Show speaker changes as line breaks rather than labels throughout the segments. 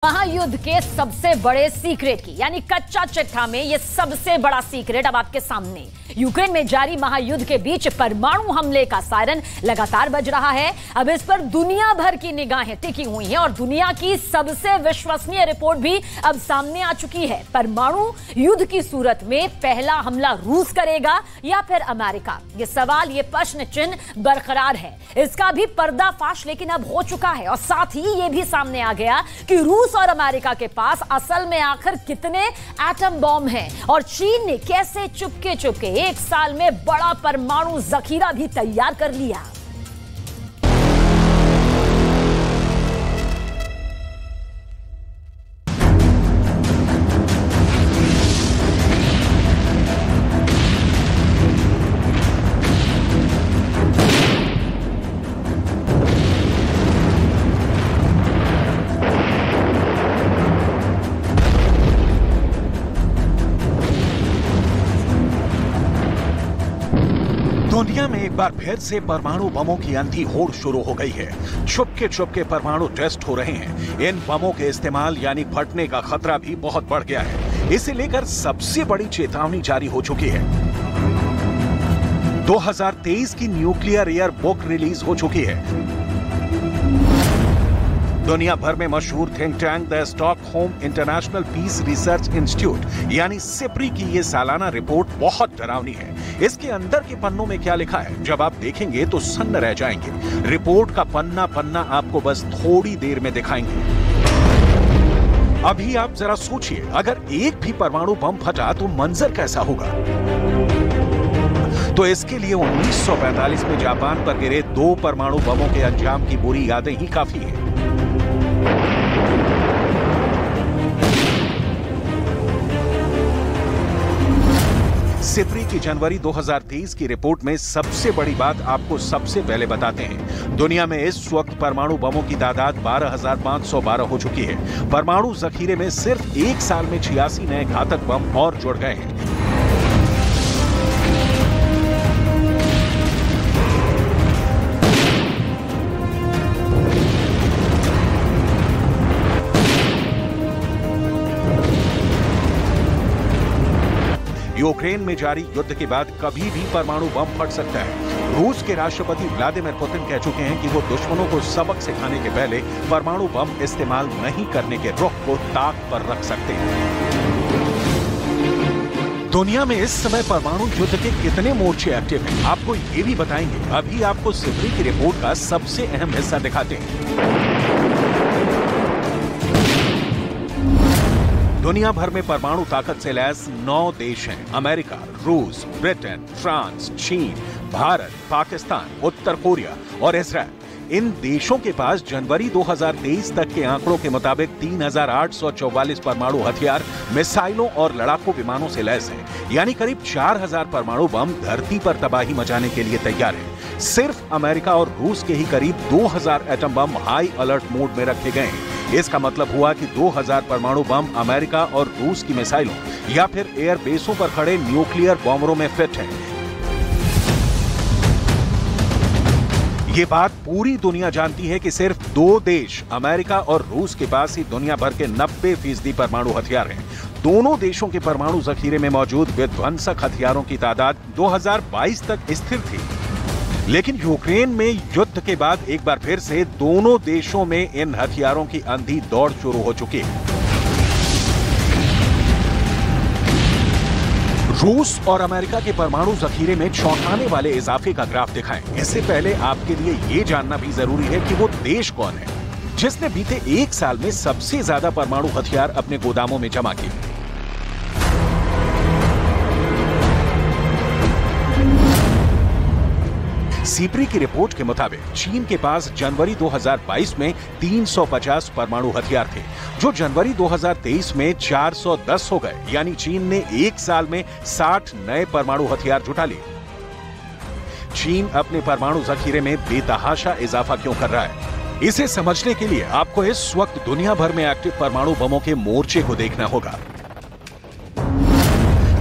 महायुद्ध के सबसे बड़े सीक्रेट की यानी कच्चा चिट्ठा में यह सबसे बड़ा सीक्रेट अब आपके सामने। यूक्रेन में जारी महायुद्ध के बीच परमाणु हमले का सायरन लगातार बज रहा है। अब इस पर दुनिया भर की निगाहें टिकी हुई हैं और दुनिया की सबसे विश्वसनीय रिपोर्ट भी अब सामने आ चुकी है। परमाणु युद्ध की सूरत में पहला हमला रूस करेगा या फिर अमेरिका? ये सवाल, ये प्रश्न चिन्ह बरकरार है। इसका भी पर्दाफाश लेकिन अब हो चुका है और साथ ही ये भी सामने आ गया कि रूस और अमेरिका के पास असल में आखिर कितने एटम बॉम्ब हैं और चीन ने कैसे चुपके चुपके एक साल में बड़ा परमाणु जखीरा भी तैयार कर लिया।
दुनिया में एक बार फिर से परमाणु बमों की अंधी होड़ शुरू हो गई है। छुपके परमाणु टेस्ट हो रहे हैं। इन बमों के इस्तेमाल यानी फटने का खतरा भी बहुत बढ़ गया है। इसे लेकर सबसे बड़ी चेतावनी जारी हो चुकी है। 2023 की न्यूक्लियर ईयर बुक रिलीज हो चुकी है। दुनिया भर में मशहूर think tank the Stockholm International Peace Research Institute यानी सिप्री की ये सालाना रिपोर्ट बहुत डरावनी है। इसके अंदर के पन्नों में क्या लिखा है, जब आप देखेंगे तो सन्न रह जाएंगे। रिपोर्ट का पन्ना पन्ना आपको बस थोड़ी देर में दिखाएंगे। अभी आप जरा सोचिए, अगर एक भी परमाणु बम फटा तो मंजर कैसा होगा। तो इसके लिए 1945 में जापान पर गिरे 2 परमाणु बमों के अंजाम की बुरी यादें ही काफी हैं। सिप्री की जनवरी 2023 की रिपोर्ट में सबसे बड़ी बात आपको सबसे पहले बताते हैं। दुनिया में इस वक्त परमाणु बमों की तादाद 12,512 हो चुकी है। परमाणु जखीरे में सिर्फ एक साल में 86 नए घातक बम और जुड़ गए हैं। यूक्रेन में जारी युद्ध के बाद कभी भी परमाणु बम फट सकता है। रूस के राष्ट्रपति व्लादिमीर पुतिन कह चुके हैं कि वो दुश्मनों को सबक सिखाने के पहले परमाणु बम इस्तेमाल नहीं करने के रुख को ताक पर रख सकते हैं। दुनिया में इस समय परमाणु युद्ध के कितने मोर्चे एक्टिव हैं, आपको ये भी बताएंगे। अभी आपको सिप्री की रिपोर्ट का सबसे अहम हिस्सा दिखाते हैं। दुनिया भर में परमाणु ताकत से लैस 9 देश हैं। अमेरिका, रूस, ब्रिटेन, फ्रांस, चीन, भारत, पाकिस्तान, उत्तर कोरिया और इजराइल। इन देशों के पास जनवरी 2023 तक के आंकड़ों के मुताबिक 3,844 परमाणु हथियार, मिसाइलों और लड़ाकू विमानों से लैस हैं। यानी करीब 4,000 परमाणु बम धरती पर तबाही मचाने के लिए तैयार हैं। सिर्फ अमेरिका और रूस के ही करीब 2,000 atom bomb high alert mode में रखे गए हैं। इसका मतलब हुआ कि 2,000 परमाणु बम अमेरिका और रूस की मिसाइलों या फिर एयरबेसों पर खड़े न्यूक्लियर बॉम्बरों में फिट हैं। ये बात पूरी दुनिया जानती है कि सिर्फ 2 देश अमेरिका और रूस के पास ही दुनिया भर के 90% परमाणु हथियार हैं। दोनों देशों के परमाणु जखीरे में मौजूद विध्वंसक हथियारों की तादाद 2022 तक स्थिर थी। लेकिन यूक्रेन में युद्ध के बाद एक बार फिर से दोनों देशों में इन हथियारों की अंधी दौड़ शुरू हो चुकी है। रूस और अमेरिका के परमाणु जखीरे में चौंकाने वाले इजाफे का ग्राफ दिखाएं। इससे पहले आपके लिए ये जानना भी जरूरी है कि वो देश कौन है जिसने बीते एक साल में सबसे ज्यादा परमाणु हथियार अपने गोदामों में जमा किए। सिप्री की रिपोर्ट के मुताबिक चीन के पास जनवरी 2022 में 350 परमाणु हथियार थे, जो जनवरी 2023 में 410 हो गए। यानी चीन ने एक साल में 60 नए परमाणु हथियार जुटा लिए। चीन अपने परमाणु जखीरे में बेतहाशा इजाफा क्यों कर रहा है, इसे समझने के लिए आपको इस वक्त दुनिया भर में एक्टिव परमाणु बमों के मोर्चे को देखना होगा।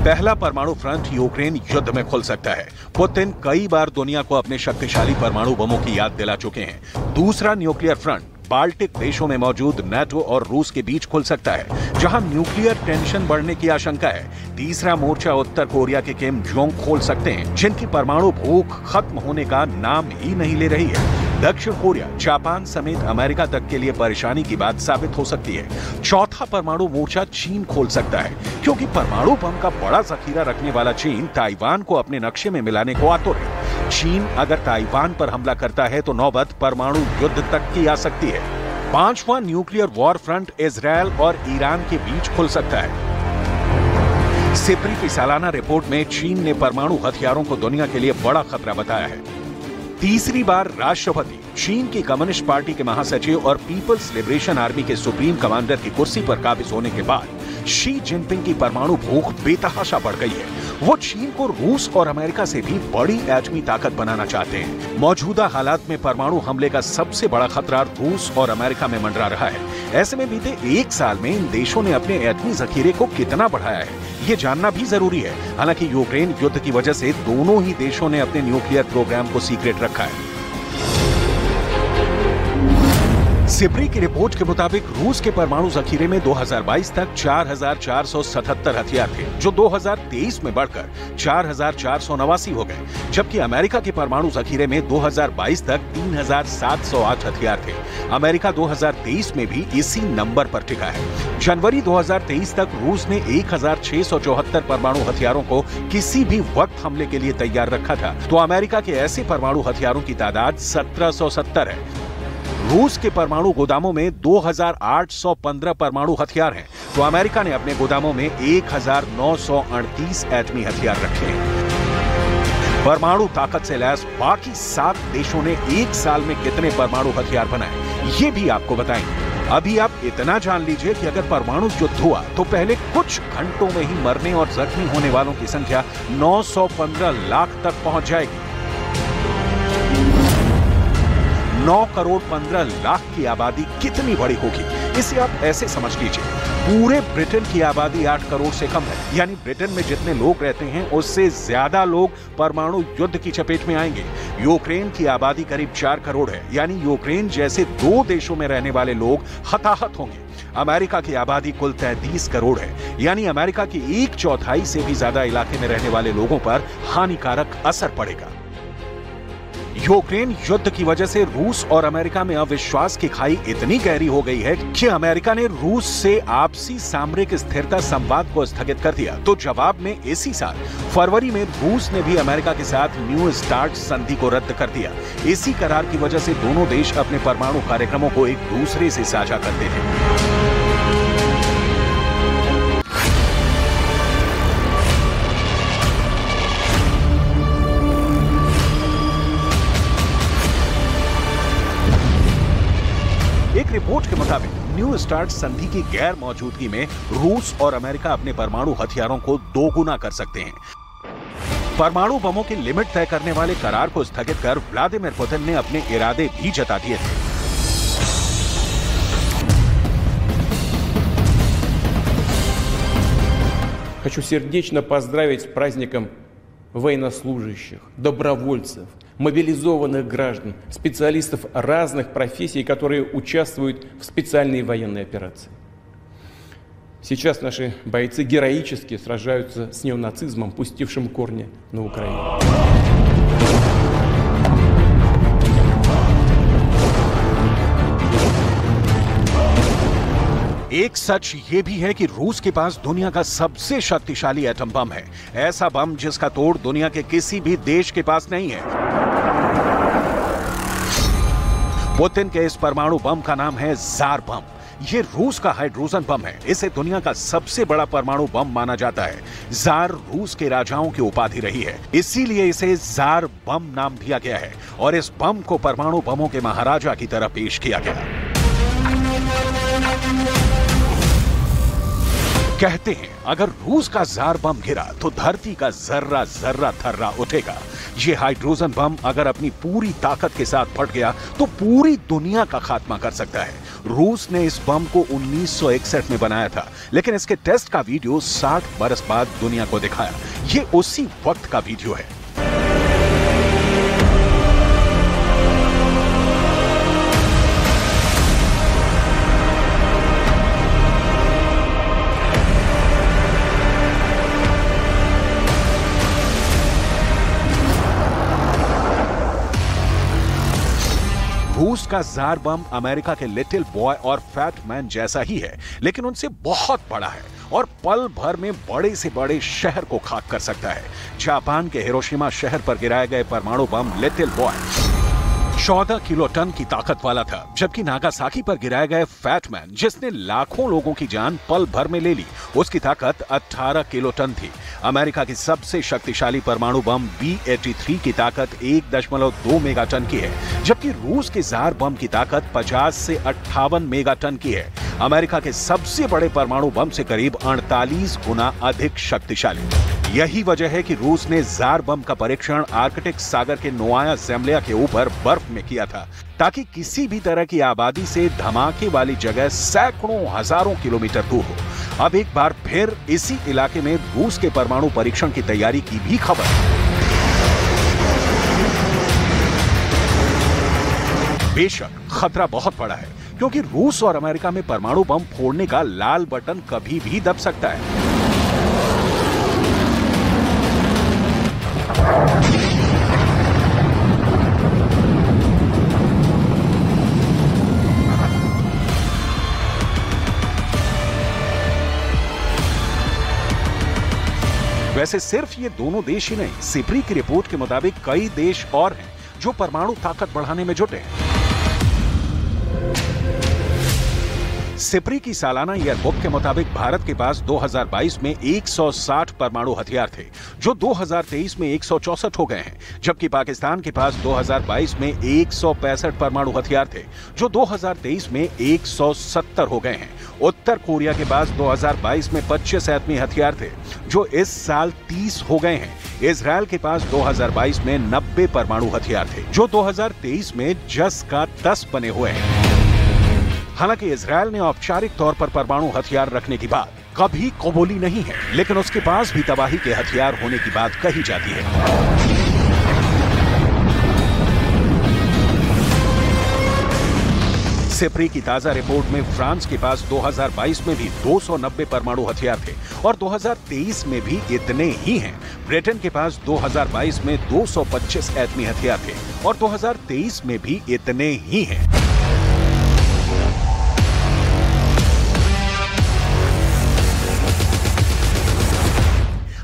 पहला परमाणु फ्रंट यूक्रेन युद्ध में खुल सकता है। पुतिन कई बार दुनिया को अपने शक्तिशाली परमाणु बमों की याद दिला चुके हैं। दूसरा न्यूक्लियर फ्रंट बाल्टिक देशों में मौजूद नाटो और रूस के बीच खुल सकता है, जहां न्यूक्लियर टेंशन बढ़ने की आशंका है। तीसरा मोर्चा उत्तर कोरिया के किम जोंग खोल सकते हैं, जिनकी परमाणु भूख खत्म होने का नाम ही नहीं ले रही है। दक्षिण कोरिया, जापान समेत अमेरिका तक के लिए परेशानी की बात साबित हो सकती है। चौथा परमाणु मोर्चा चीन खोल सकता है, क्योंकि परमाणु बम का बड़ा जखीरा रखने वाला चीन ताइवान को अपने नक्शे में मिलाने को आतुर है। चीन अगर ताइवान पर हमला करता है तो नौबत परमाणु युद्ध तक की आ सकती है। पांचवां न्यूक्लियर वॉर फ्रंट इजरायल और ईरान के बीच खुल सकता है। सिप्री की सालाना रिपोर्ट में चीन ने परमाणु हथियारों को दुनिया के लिए बड़ा खतरा बताया है। तीसरी बार राष्ट्रपति, चीन की कम्युनिस्ट पार्टी के महासचिव और पीपल्स लिबरेशन आर्मी के सुप्रीम कमांडर की कुर्सी पर काबिज होने के बाद शी जिनपिंग की परमाणु भूख बेतहाशा बढ़ गई है। वो चीन को रूस और अमेरिका से भी बड़ी एटमी ताकत बनाना चाहते हैं। मौजूदा हालात में परमाणु हमले का सबसे बड़ा खतरा रूस और अमेरिका में मंडरा रहा है। ऐसे में बीते एक साल में इन देशों ने अपने एटमी जखीरे को कितना बढ़ाया है, ये जानना भी जरूरी है। हालांकि यूक्रेन युद्ध की वजह से दोनों ही देशों ने अपने न्यूक्लियर प्रोग्राम को सीक्रेट रखा है। सिप्री की रिपोर्ट के मुताबिक रूस के परमाणु जखीरे में 2022 तक 4,477 हथियार थे, जो 2023 में बढ़कर 4,489 हो गए, जबकि अमेरिका के परमाणु जखीरे में 2022 तक 3,708 हथियार थे। अमेरिका 2023 में भी इसी नंबर पर टिका है। जनवरी 2023 तक रूस ने 1,674 परमाणु हथियारों को किसी भी वक्त हमले के लिए तैयार रखा था, तो अमेरिका के ऐसे परमाणु हथियारों की तादाद 1,770 है। रूस के परमाणु गोदामों में 2,815 परमाणु हथियार हैं, तो अमेरिका ने अपने गोदामों में 1,938 एटमी हथियार रखे हैं। परमाणु ताकत से लैस बाकी 7 देशों ने एक साल में कितने परमाणु हथियार बनाए, ये भी आपको बताएंगे। अभी आप इतना जान लीजिए कि अगर परमाणु युद्ध हुआ तो पहले कुछ घंटों में ही मरने और जख्मी होने वालों की संख्या 915 लाख तक पहुंच जाएगी। 9 करोड़ 15 लाख की आबादी कितनी बड़ी होगी, इसे आप ऐसे समझ लीजिए, पूरे ब्रिटेन की आबादी 8 करोड़ से कम है। यानी ब्रिटेन में जितने लोग रहते हैं उससे ज्यादा लोग परमाणु युद्ध की चपेट में आएंगे। यूक्रेन की आबादी करीब 4 करोड़ है, यानी यूक्रेन जैसे 2 देशों में रहने वाले लोग हताहत होंगे। अमेरिका की आबादी कुल 33 करोड़ है, यानी अमेरिका की 1/4 से भी ज्यादा इलाके में रहने वाले लोगों पर हानिकारक असर पड़ेगा। यूक्रेन युद्ध की वजह से रूस और अमेरिका में अविश्वास की खाई इतनी गहरी हो गई है कि अमेरिका ने रूस से आपसी सामरिक स्थिरता संवाद को स्थगित कर दिया। तो जवाब में इसी साल फरवरी में रूस ने भी अमेरिका के साथ न्यू स्टार्ट संधि को रद्द कर दिया। इसी करार की वजह से दोनों देश अपने परमाणु कार्यक्रमों को एक दूसरे से साझा करते थे। एक रिपोर्ट के मुताबिक न्यू स्टार्ट संधि की गैर मौजूदगी में रूस और अमेरिका अपने परमाणु हथियारों को दोगुना कर सकते हैं। परमाणु बमों की लिमिट तय करने वाले करार को स्थगित कर व्लादिमीर पुतिन ने अपने इरादे भी जता दिए थे।
Хочу сердечно поздравить с праздником военнослужащих, добровольцев, мобилизованных граждан, специалистов разных профессий, которые участвуют в специальной военной операции. Сейчас наши бойцы героически сражаются с неонацизмом, пустившим корни на Украине.
एक सच ये भी है कि रूस के पास दुनिया का सबसे शक्तिशाली एटम बम है, ऐसा बम जिसका तोड़ दुनिया के किसी भी देश के पास नहीं है। पुतिन के इस परमाणु बम का नाम है जार बम। ये रूस का हाइड्रोजन बम है। इसे दुनिया का सबसे बड़ा परमाणु बम माना जाता है। जार रूस के राजाओं की उपाधि रही है, इसीलिए इसे जार बम नाम दिया गया है और इस बम को परमाणु बमों के महाराजा की तरह पेश किया गया। कहते हैं अगर रूस का जार बम गिरा तो धरती का जर्रा जर्रा थर्रा उठेगा। ये हाइड्रोजन बम अगर अपनी पूरी ताकत के साथ फट गया तो पूरी दुनिया का खात्मा कर सकता है। रूस ने इस बम को 1961 में बनाया था, लेकिन इसके टेस्ट का वीडियो 60 बरस बाद दुनिया को दिखाया। ये उसी वक्त का वीडियो है। का जार बम अमेरिका के लिटिल बॉय और फैट मैन जैसा ही है, लेकिन उनसे बहुत बड़ा है और पल भर में बड़े से बड़े शहर को खाक कर सकता है। जापान के हिरोशिमा शहर पर गिराए गए परमाणु बम लिटिल बॉय 14 किलो टन की ताकत वाला था, जबकि नागासाकी पर गिराए गए फैटमैन, जिसने लाखों लोगों की जान पल भर में ले ली, उसकी ताकत 18 किलो टन थी। अमेरिका की सबसे शक्तिशाली परमाणु बम B-83 की ताकत 1.2 मेगाटन की है, जबकि रूस के जार बम की ताकत 50 से 58 मेगाटन की है। अमेरिका के सबसे बड़े परमाणु बम से करीब 48 गुना अधिक शक्तिशाली। यही वजह है कि रूस ने जार बम का परीक्षण आर्कटिक सागर के नोवाया ज़ेम्लिया के ऊपर बर्फ में किया था, ताकि किसी भी तरह की आबादी से धमाके वाली जगह सैकड़ों हजारों किलोमीटर दूर हो। अब एक बार फिर इसी इलाके में रूस के परमाणु परीक्षण की तैयारी की भी खबर। बेशक खतरा बहुत बड़ा है, क्योंकि रूस और अमेरिका में परमाणु बम फोड़ने का लाल बटन कभी भी दब सकता है। वैसे सिर्फ ये दोनों देश ही नहीं, सिप्री की रिपोर्ट के मुताबिक कई देश और हैं जो परमाणु ताकत बढ़ाने में जुटे हैं। सिप्री की सालाना ईयरबुक के मुताबिक भारत के पास 2022 में 160 परमाणु हथियार थे, जो 2023 में 164 हो गए हैं, जबकि पाकिस्तान के पास 2022 में 165 परमाणु हथियार थे, जो 2023 में 170 हो गए हैं। उत्तर कोरिया के पास 2022 में 25 एटमी हथियार थे, जो इस साल 30 हो गए हैं। इजरायल के पास 2022 में 90 परमाणु हथियार थे, जो 2023 में जस का 10 बने हुए हैं। हालांकि इजरायल ने औपचारिक तौर पर परमाणु हथियार रखने की बात कभी कबूली नहीं है, लेकिन उसके पास भी तबाही के हथियार होने की बात कही जाती है। सिप्री की ताजा रिपोर्ट में फ्रांस के पास 2022 में भी 290 परमाणु हथियार थे और 2023 में भी इतने ही हैं। ब्रिटेन के पास 2022 में 225 एटमी हथियार थे और 2023 में भी इतने ही हैं।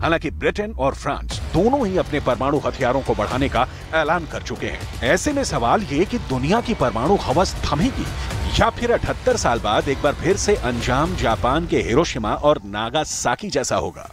हालांकि ब्रिटेन और फ्रांस दोनों ही अपने परमाणु हथियारों को बढ़ाने का ऐलान कर चुके हैं। ऐसे में सवाल ये कि दुनिया की परमाणु हवस थमेगी या फिर 78 साल बाद एक बार फिर से अंजाम जापान के हिरोशिमा और नागासाकी जैसा होगा।